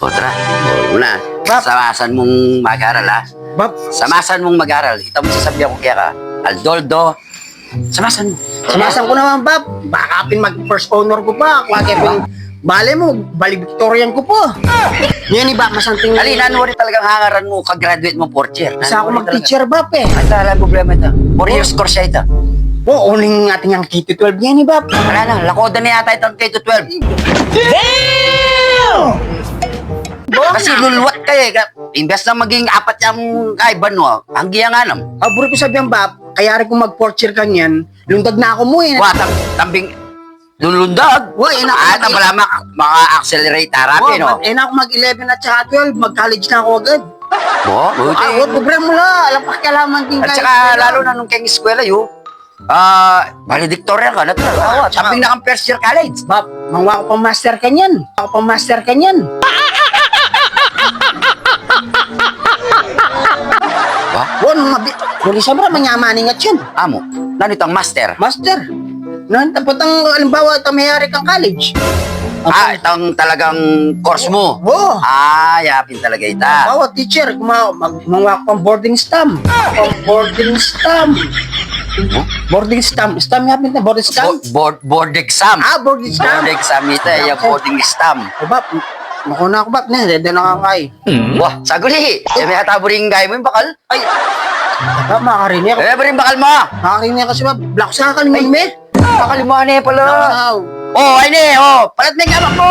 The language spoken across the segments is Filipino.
O tara, una. Bap. Samasan mong mag-aral ha. Bab, Samasan mong mag-aral. Ito mo sasabihan ko kaya ka. Aldoldo. Samasan mo. samasan ko naman, Bab. Bakapin mag-first honor ko pa. Kaya bale mo, valedictorian ko po. Yan ba, masanting... Alinan mo rin talagang hangaran mo. Kag-graduate mo 4th year. Isa ako mag-teacher, Bab eh. Ay, talaga problema ito. 4 years course siya ito. Oo, uling ating ang K-12 yan, Bab. Wala na, lakoda na yata itong K-12. Kasi lulwat kayo eh. Imbes na maging apat yung kaiban mo, ang giya nga nam. Aburo ko sabihan, Bab, kaya rin kung mag-4th year ka niyan, lundag na ako mo eh. Tambing lulundag. Uy, Wala maka-accelerate therapy, no? Na ako mag-11 at saka 12, mag-college na ako agad. Buti. Ay, problema mo lang. Alam pa kailangan din At saka, lalo na nung kayong eskwela yun, valedictorian ka, natural. Tambing na kang first year college. Bab, mangwa ko pang master ka niyan. Ako pang master ka niyan. Ba? Wala sabra, manyamaning at yan. Amo, nanito ang master. Master. Nan, tapos ang, alimbawa, mayari kang college. Itong talagang course mo. Oo. Yapin talaga ita. Bawa, teacher, mangwa ko pang boarding stamp. Pang boarding stamp. Boarding stamp. Stamp yapin na, boarding stamp. Board exam. Boarding stamp. Board exam ita, yung boarding exam. Bab, makuna ako, Bab, na, dede na kakay. Wah, saguli. May hataburing gaya mo yung bakal. Ay, Bab, makakarinig ako. Buring bakal mo. Makakarinig ako si Bab. Black sa kalimay, me. Bakal mo ano pala. Black Oh, ay ne, palat na yung gamak mo.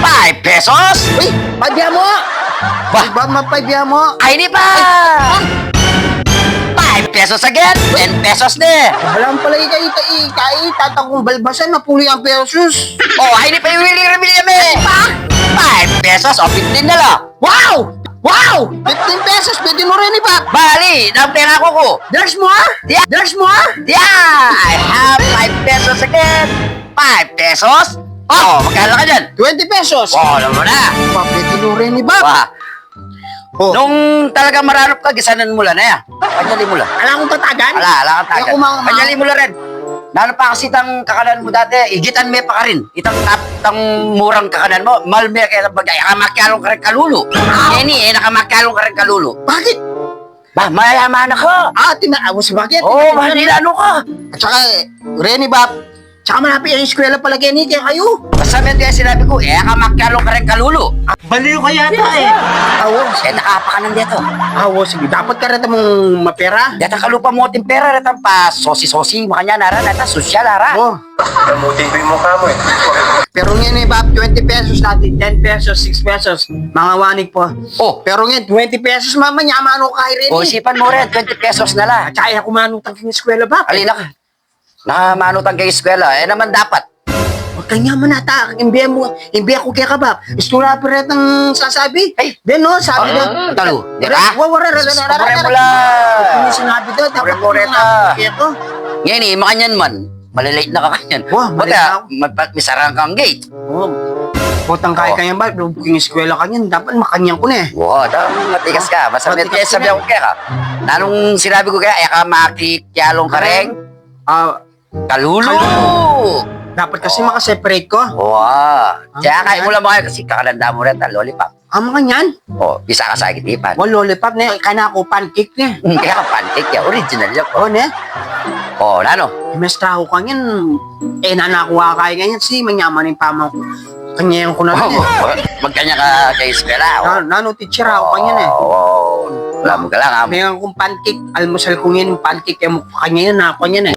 5 pesos? Uy, pagya mo! Bah. Ba, mapagya mo? Ay, di pa. 5 pesos again. 10 pesos ne. Walang pala tatang kong balbasan na puli ang pesos. Oh, ay, di pa yung willing remili kami. 5 pesos o 15 na lang. Wow! Wow! 15 pesos, pwede mo rin iba. Bali, ang pera ko. There's more? Yeah. There's more? Yeah, I have 5 pesos again. 5 pesos? Oh, magkano ka dyan? 20 pesos. Oh, alam mo na. Ba, pwede mo rin iba. Wah, Oh. nung talaga maranop ka, gisanan mo lang na yan. Kanyali mo lang. Alam kong tatagan? Ala kang tagan. Kaya kumang- Kanyali mo lang rin. Nalo pa kasi itang kakanan mo dati, igitan me pa ka rin. Itang murang kakanan mo, malme kaya bagay, nakamakyalong ka rin kalulu. Yan nakamakyalong ka rin kalulu. Bakit? Ba, mayaman ako. Tinaawas bakit? Oo, manilano ka. At saka, Reni Bab, tsaka malapit yung eskwela pala Kenny, kaya kayo. Basta may kaya sinabi ko, nakamakyalong ka rin kalulu. Baliw ka yata eh. Awas. Nakapakanan dito. Awas, sige. Dapat ka rin mong mapera. Data kalupa mo ating pera, data pa sosi-sosi, makanya nara, data sosyal, nara. Oh. Gamutin ko yung mukha mo eh. Pero ngayon eh, Bab, 20 pesos natin, 10 pesos, 6 pesos, mga wanig po. Oh, Pero ngayon, 20 pesos, mama, nyamano ka rin o isipan mo rin, 20 pesos na lang. At saka ako manutang kong eskwela, Bab. Alina ka. Nakamanutang kay eskwela, naman dapat. Huwag ka nga manata, imbiya ko kaya ka, Bab. Istura pa rin ang sasabi. Ay. Ben, no, sabi na. Talo, di ba? Wawara, Pagpare mo lang. Ano sinabi daw, dapat Pagpare mo mga kaya ko. Ngayon makanyan man. Malilate na ka kanyan. Wah, malilate na ako. Misarang kang gate. Oh, putang kaya kanya, Bab. Yung eskwela ka niyan, dapat makanyang ko na eh. Wow, matigas ka. Basta may Matigas sabi ka na. ako kaya ka. Nanong sinabi ko kaya, ka makikyalong ka rin. Kalulu. Dapat kasi makaseparate ko. Wow. Kaya kain mo lang mga kasi kakalanda mo rin, lollipop. Mga niyan. Oh, bisa ka sa agitipan. Oh, lollipop na, kana ko pancake na. Kaya ka pancake ya, original yan. Oh, ne? Oh, nano? Mas traho ka niyan. Nanakuha kaya ganyan. Si, manyaman yung pama ko. Kanyayan ko na rin eh. Magkanya ka kay eskwela. Nano teacher ako kanyan eh. Oh, wala mo ka lang ha. May kong pancake, almusal ko yan yung pancake, yung kanya yan, ako yan eh.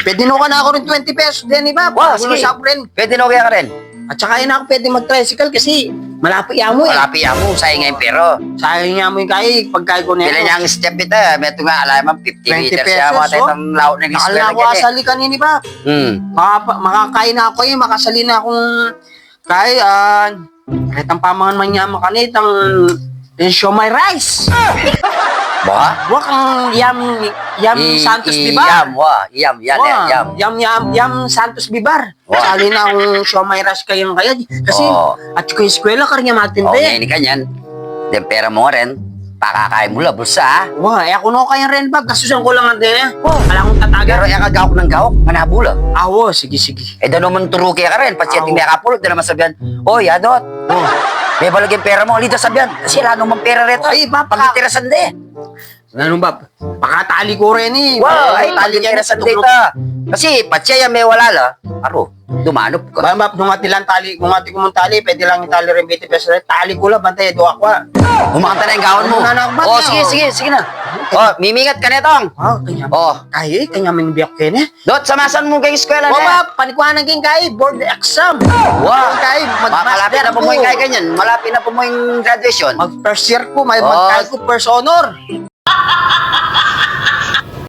Pwede no ka na ako rin 20 pesos din, iba. Wow, Sige. sige. Sa rin. Pwede na kaya ka rin. At saka yun ako pwede mag-tricycle kasi malapit yan mo eh. Malapit yan mo, sayang nga yung pero. Sayang niya mo yung kaya, pagkaya ko na Pila niya ang step ito, may ito nga, alam mo, 50 20 meters pesos, siya, mga oh. tayong laot ng eskwela Nakala ko ganyan. asali kanini ba? Makakain na ako yun, makasali na akong kaya, kahit ang pamangan man niya makanit, ang show my rice. Ba? Wak ang yam Santos Bibar. Yam, Yam Santos Bibar. Wow. Sali na akong show my rice kayong kaya. Kasi, Oh. at ko yung eskwela ka rin O, matindi. ngayon ka niyan. Then pera mo rin. pakakain mo la, bulsa ha. Wah, ako no kaya rin ba? Kasusan ko lang natin eh. Oh. Wala akong tataga. Pero yung kagawak ng gawak, manabula. Awo, sige. Eh, dano man turo kaya ka rin. Patsiyating Aw. may kapulot, dano masabihan, Oy, Adot, Oh. may balagyan pera mo, alito sabihan. Kasi wala naman pera rito. Ay, ba, pagitirasan de. Ano ba? Pakatali ko rin eh. Wow, ay, tali pagitirasan de ita. Kasi, patsya may wala la. Aro, dumanop ka. Bambap, nungati lang tali, kungati ko mong tali, pwede lang itali rin 20 pesos rin. Tali ko lang, bantay, doa ko. Umakanta na yung gawon mo. Nanakbat Oh, na, sige na. Oh, mimingat ka netong. Oh, kanya. Oh, Kaya, kanya may biyak kayo eh. Dot, samasan mo kay eskwela na. Bambap, panikuhan ng kay board exam. Wow. Kay, Malapit na po mo yung kaya ganyan. Malapit na po mo yung graduation. Mag first year ko, may Oh. mag ko first honor.